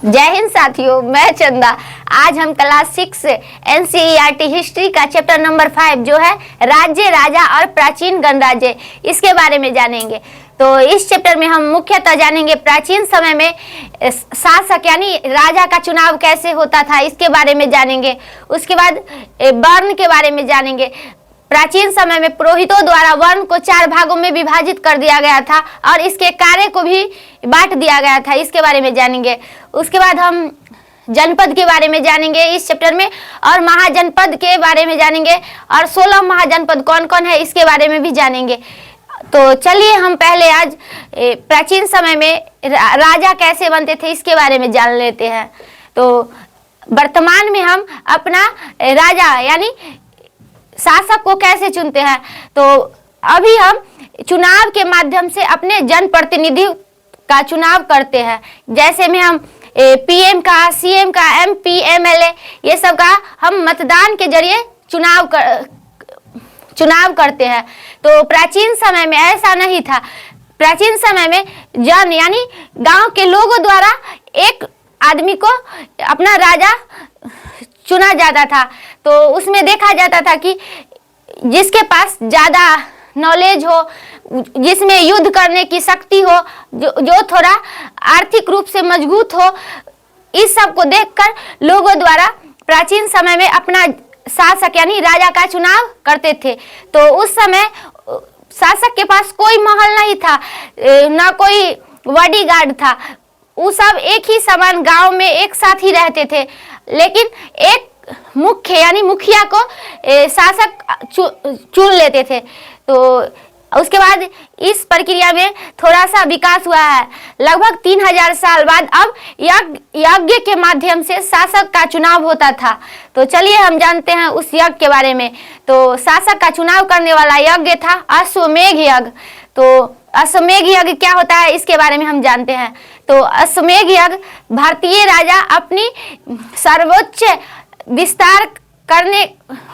जय हिंद साथियों, मैं चंदा। आज हम क्लास 6 NCERT हिस्ट्री का चैप्टर नंबर 5 जो है राज्य, राजा और प्राचीन गणराज्य, इसके बारे में जानेंगे। तो इस चैप्टर में हम मुख्यतः जानेंगे प्राचीन समय में शासक यानी राजा का चुनाव कैसे होता था, इसके बारे में जानेंगे। उसके बाद वर्ण के बारे में जानेंगे। प्राचीन समय में पुरोहितों द्वारा वर्ण को 4 भागों में विभाजित कर दिया गया था और इसके कार्य को भी बांट दिया गया था, इसके बारे में जानेंगे। उसके बाद हम जनपद के बारे में जानेंगे इस चैप्टर में, और महाजनपद के बारे में जानेंगे, और 16 महाजनपद कौन कौन है इसके बारे में भी जानेंगे। तो चलिए हम पहले आज प्राचीन समय में राजा कैसे बनते थे इसके बारे में जान लेते हैं। तो वर्तमान में हम अपना राजा यानी शासक को कैसे चुनते हैं, तो अभी हम चुनाव के माध्यम से अपने जनप्रतिनिधि का चुनाव करते हैं। जैसे में हम PM का, CM का, MP, MLA ये सब का हम मतदान के जरिए चुनाव करते हैं। तो प्राचीन समय में ऐसा नहीं था। प्राचीन समय में जन यानी गांव के लोगों द्वारा एक आदमी को अपना राजा चुना जाता था। तो उसमें देखा जाता था कि जिसके पास ज्यादा नॉलेज हो, जिसमें युद्ध करने की शक्ति हो, जो थोड़ा आर्थिक रूप से मजबूत हो, इस सब को देखकर लोगों द्वारा प्राचीन समय में अपना शासक यानी राजा का चुनाव करते थे। तो उस समय शासक के पास कोई महल नहीं था, ना कोई बॉडीगार्ड था। वो सब एक ही समान गांव में एक साथ ही रहते थे, लेकिन एक मुख्य यानी मुखिया को शासक चुन लेते थे। तो उसके बाद इस प्रक्रिया में थोड़ा सा विकास हुआ है। लगभग 3000 साल बाद अब यज्ञ के माध्यम से शासक का चुनाव होता था। तो चलिए हम जानते हैं उस यज्ञ के बारे में। तो शासक का चुनाव करने वाला यज्ञ था अश्वमेध यज्ञ। तो अश्वमेध यज्ञ क्या होता है इसके बारे में हम जानते हैं। तो अश्वमेध यज्ञ भारतीय राजा अपनी सर्वोच्च विस्तार करने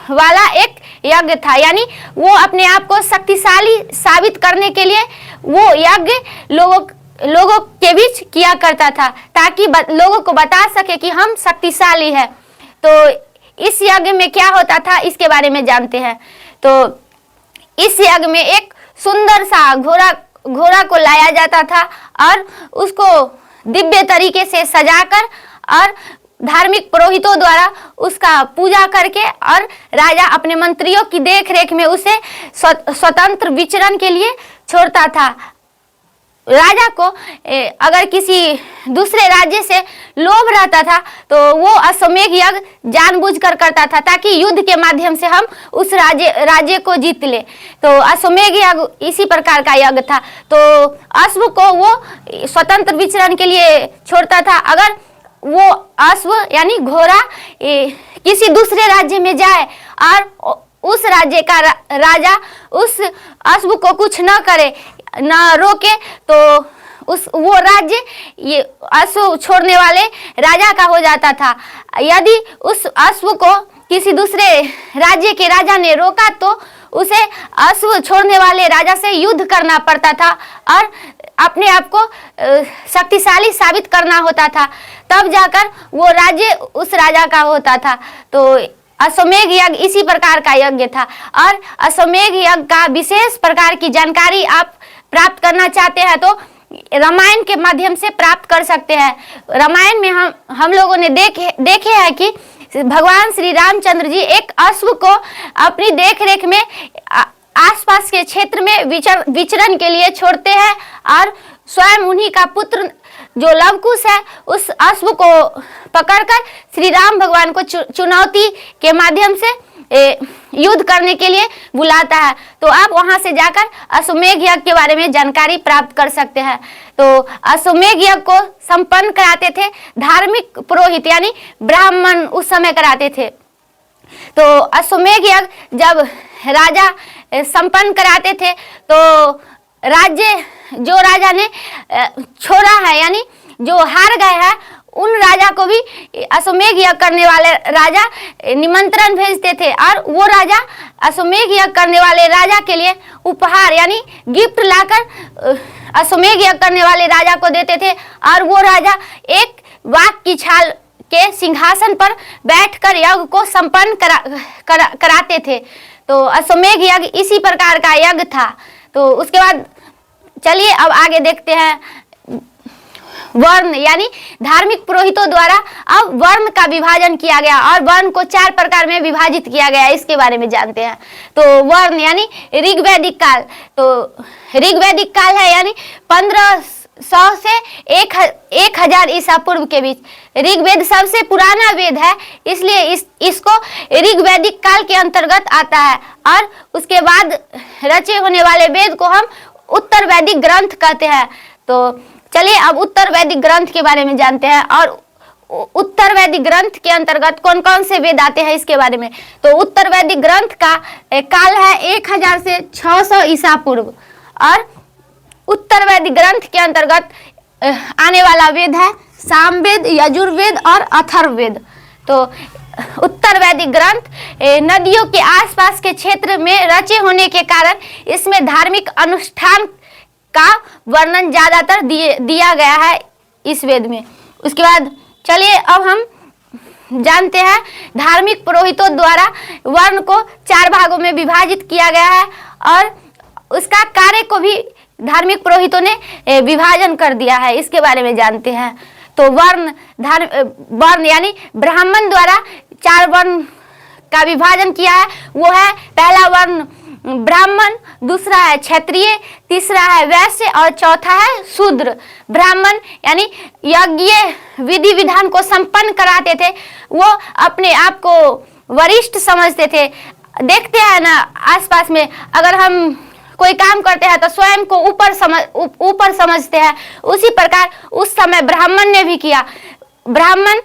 वाला एक यज्ञ था, यानी वो अपने आप को शक्तिशाली साबित करने के लिए वो यज्ञ लोगों के बीच किया करता था, ताकि लोगों को बता सके कि हम शक्तिशाली है। तो इस यज्ञ में क्या होता था इसके बारे में जानते हैं। तो इस यज्ञ में एक सुंदर सा घोड़ा को लाया जाता था और उसको दिव्य तरीके से सजाकर और धार्मिक पुरोहितों द्वारा उसका पूजा करके और राजा अपने मंत्रियों की देखरेख में उसे स्वतंत्र विचरण के लिए छोड़ता था। राजा को अगर किसी दूसरे राज्य से लोभ रहता था तो वो अश्वमेध यज्ञ जानबूझकर करता था, ताकि युद्ध के माध्यम से हम उस राज्य को जीत ले। तो अश्वमेध यज्ञ इसी प्रकार का यज्ञ था। तो अश्व को वो स्वतंत्र विचरण के लिए छोड़ता था। अगर वो अश्व यानी घोड़ा किसी दूसरे राज्य में जाए और उस राज्य का राजा उस अश्व को कुछ न करे, न रोके, तो वो राज्य ये अश्व छोड़ने वाले राजा का हो जाता था। यदि उस अश्व को किसी दूसरे राज्य के राजा ने रोका तो उसे अश्व छोड़ने वाले राजा से युद्ध करना पड़ता था और अपने आप को शक्तिशाली साबित करना होता था, तब जाकर वो राज्य उस राजा का होता था। तो अश्वमेध यज्ञ इसी प्रकार का यज्ञ था। और अश्वमेध यज्ञ का विशेष प्रकार की जानकारी आप प्राप्त करना चाहते हैं तो रामायण के माध्यम से प्राप्त कर सकते हैं। रामायण में हम लोगों ने देखे हैं कि भगवान श्री रामचंद्र जी एक अश्व को अपनी देखरेख में आसपास के क्षेत्र में विचरण के लिए छोड़ते हैं और स्वयं उन्हीं का पुत्र जो लवकुश है उस अश्व को पकड़कर श्री राम भगवान को चुनौती के माध्यम से युद्ध करने के लिए बुलाता है। तो आप वहां से जाकर अश्वमेध यज्ञ के बारे में जानकारी प्राप्त कर सकते हैं। तो अश्वमेध यज्ञ को संपन्न कराते थे धार्मिक पुरोहित यानी ब्राह्मण उस समय कराते थे। तो अश्वमेध यज्ञ जब राजा संपन्न कराते थे तो जो राजा ने छोड़ा है यानी जो हार गए हैं उन राजा को भी अश्वमेध यज्ञ करने वाले राजा निमंत्रण भेजते थे और वो राजा अश्वमेध यज्ञ करने वाले राजा के लिए उपहार यानी गिफ्ट लाकर अश्वमेध यज्ञ करने वाले राजा को देते थे और वो राजा एक वाक की छाल के सिंहासन पर बैठकर यज्ञ को संपन्न कराते थे। तो अश्वमेघ यज्ञ इसी प्रकार का यज्ञ था। तो उसके बाद चलिए अब आगे देखते हैं वर्ण, यानी धार्मिक पुरोहितों द्वारा अब वर्ण का विभाजन किया गया और वर्ण को 4 प्रकार में विभाजित किया गया, इसके बारे में जानते हैं। तो वर्ण यानी ऋग्वैदिक काल, तो ऋग्वैदिक काल है यानी 1500 से 1000 ईसा पूर्व के बीच। ऋग्वेद सबसे पुराना वेद है, इसलिए इसको ऋग्वैदिक काल के अंतर्गत आता है। और उसके बाद रचे होने वाले वेद को हम उत्तर वैदिक ग्रंथ कहते हैं। तो चलिए अब उत्तर वैदिक ग्रंथ के बारे में जानते हैं और उत्तर वैदिक ग्रंथ के अंतर्गत कौन कौन से वेद आते हैं इसके बारे में। तो उत्तर वैदिक ग्रंथ का काल है 1000 से 600 ईसा पूर्व और उत्तर वैदिक ग्रंथ के अंतर्गत आने वाला वेद है सामवेद, यजुर्वेद और अथर्ववेद। तो उत्तर वैदिक ग्रंथ नदियों के आसपास के क्षेत्र में रचे होने के कारण इसमें धार्मिक अनुष्ठान का वर्णन ज्यादातर दिया गया है इस वेद में। उसके बाद चलिए अब हम जानते हैं धार्मिक पुरोहितों द्वारा वर्ण को 4 भागों में विभाजित किया गया है और उसका कार्य को भी धार्मिक पुरोहितों ने विभाजन कर दिया है, इसके बारे में जानते हैं। तो वर्ण यानी ब्राह्मण द्वारा 4 वर्ण का विभाजन किया है। वो है पहला वर्ण ब्राह्मण, दूसरा है क्षत्रिय, तीसरा है वैश्य और चौथा है शूद्र। ब्राह्मण यानी यज्ञ विधि विधान को संपन्न कराते थे, वो अपने आप को वरिष्ठ समझते थे। देखते हैं ना आसपास में, अगर हम कोई काम करते हैं तो स्वयं को ऊपर समझते हैं, उसी प्रकार उस समय ब्राह्मण ने भी किया। ब्राह्मण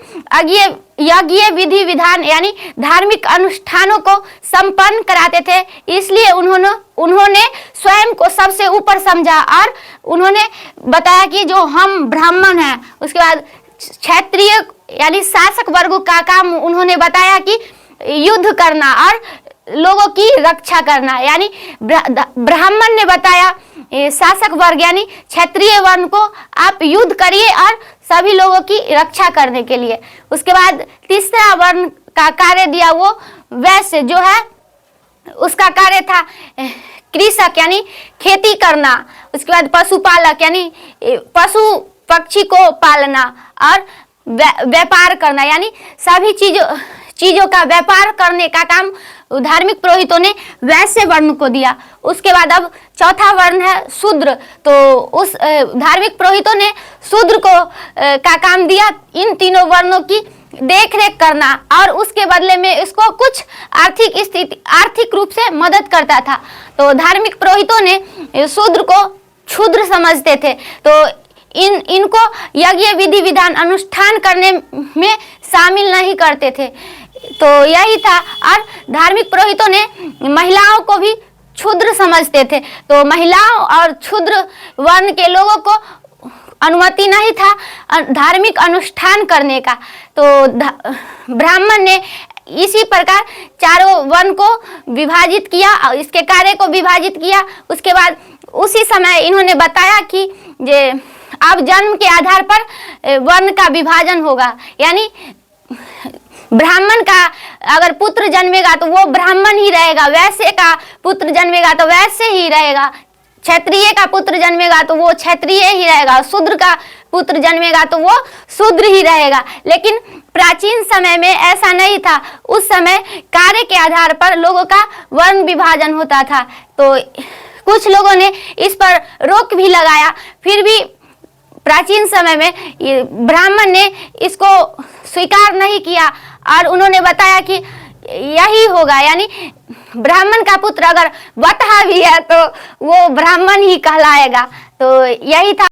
यज्ञ विधि विधान यानी धार्मिक अनुष्ठानों को संपन्न कराते थे, इसलिए उन्होंने स्वयं को सबसे ऊपर समझा और उन्होंने बताया कि जो हम ब्राह्मण हैं। उसके बाद क्षत्रिय यानी शासक वर्ग का काम उन्होंने बताया कि युद्ध करना और लोगों की रक्षा करना, यानी ब्राह्मण ने बताया शासक वर्ग यानी क्षत्रिय वर्ण को आप युद्ध करिए और सभी लोगों की रक्षा करने के लिए। उसके बाद तीसरा वर्ण का कार्य दिया वो वैश्य जो है, उसका कार्य था कृषक यानी खेती करना। उसके बाद पशुपालक यानी पशु पक्षी को पालना और व्यापार करना, यानी सभी चीजों का व्यापार करने का काम धार्मिक पुरोहितों ने वैश्य वर्ण को दिया। उसके बाद अब चौथा वर्ण है शूद्र, तो उस धार्मिक पुरोहितों ने शूद्र को का काम दिया इन तीनों वर्णों की देख रेख करना और उसके बदले में इसको कुछ आर्थिक रूप से मदद करता था। तो धार्मिक पुरोहितों ने शूद्र को क्षुद्र समझते थे, तो इनको यज्ञ विधि विधान अनुष्ठान करने में शामिल नहीं करते थे। तो यही था। और धार्मिक पुरोहितों ने महिलाओं को भी क्षुद्र समझते थे, तो महिलाओं और क्षुद्र वर्ण के लोगों को अनुमति नहीं था धार्मिक अनुष्ठान करने का। तो ब्राह्मण ने इसी प्रकार चारों वर्ण को विभाजित किया और इसके कार्य को विभाजित किया। उसके बाद उसी समय इन्होंने बताया कि अब जन्म के आधार पर वर्ण का विभाजन होगा, यानी ब्राह्मण का अगर पुत्र जन्मेगा तो वो ब्राह्मण ही रहेगा, वैश्य का पुत्र जन्मेगा तो वैश्य ही रहेगा, क्षत्रिय का पुत्र जन्मेगा तो वो क्षत्रिय ही रहेगा, शूद्र का पुत्र जन्मेगा तो वो शूद्र ही रहेगा। लेकिन प्राचीन समय में ऐसा नहीं था, उस समय कार्य के आधार पर लोगों का वर्ण विभाजन होता था। तो कुछ लोगों ने इस पर रोक भी लगाया, फिर भी प्राचीन समय में ब्राह्मण ने इसको स्वीकार नहीं किया और उन्होंने बताया कि यही होगा, यानी ब्राह्मण का पुत्र अगर बतहा भी है तो वो ब्राह्मण ही कहलाएगा। तो यही था।